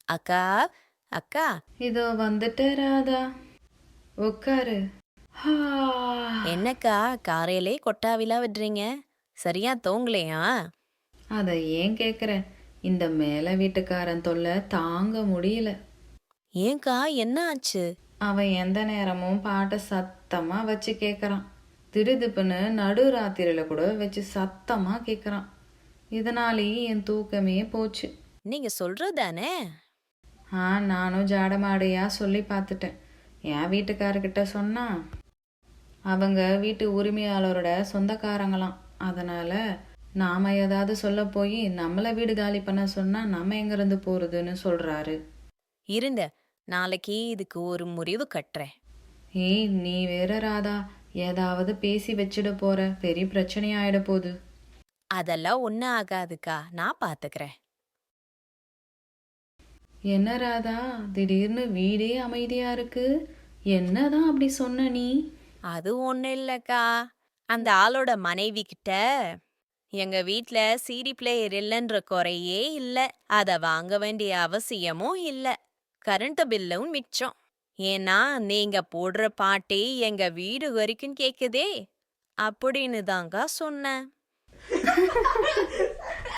அக்கா அக்கா. இதோ வந்துட்டே ராதா. உட்காரு. ஹா. என்னக்கா காரையிலே கொட்டாவிலா விடுறீங்க? சரியா தூங்கலையா? அதை ஏன் கேட்குற? இந்த மேலே வீட்டுக்காரன் தொல்லை தாங்க முடியல. ஏன்க்கா என்ன ஆச்சு? அவன் எந்த நேரமும் பாட்டை சத்தமாக வச்சு கேட்குறான். திடுதிப்புன்னு நடு ராத்திரியில் கூட வச்சு சத்தமாக கேட்குறான். இதனாலேயே என் தூக்கமே போச்சு. நீங்க சொல்றதானே? நானும் ஜாடமாடையாக சொல்லி பார்த்துட்டேன். என் வீட்டுக்காரர்கிட்ட சொன்னா அவங்க வீட்டு உரிமையாளரோட சொந்தக்காரங்களாம். அதனால் நாம் ஏதாவது சொல்ல போய் நம்மளை வீடு காலி பண்ண சொன்னால் நம்ம எங்கேருந்து போகிறதுன்னு சொல்கிறாரு. இருங்க, நாளைக்கு இதுக்கு ஒரு முறிவு கட்டுறேன். ஏய், நீ வேற ராதா, ஏதாவது பேசி வச்சிட போற, பெரிய பிரச்சனை ஆயிட போகுது. அதெல்லாம் ஒன்றும் ஆகாதுக்கா, நான் பார்த்துக்கிறேன். என்ன ராதா, திடீர்னு வீடே அமைதியா இருக்கு. என்னதான் அப்படி சொன்ன நீ? அது ஒன்றும் இல்லைக்கா. அந்த ஆளோட மனைவி கிட்ட எங்க வீட்ல சிடி பிளேயர் இல்லைன்ற குறையே இல்ல. அத வாங்க வேண்டிய அவசியமும் இல்ல. கரண்ட் பில்லும் மிச்சம். ஏன்னா நீங்க போடுற பாட்டே எங்க வீடு வரைக்கும் கேக்குதே அப்படின்னு தாங்க சொன்னேன்.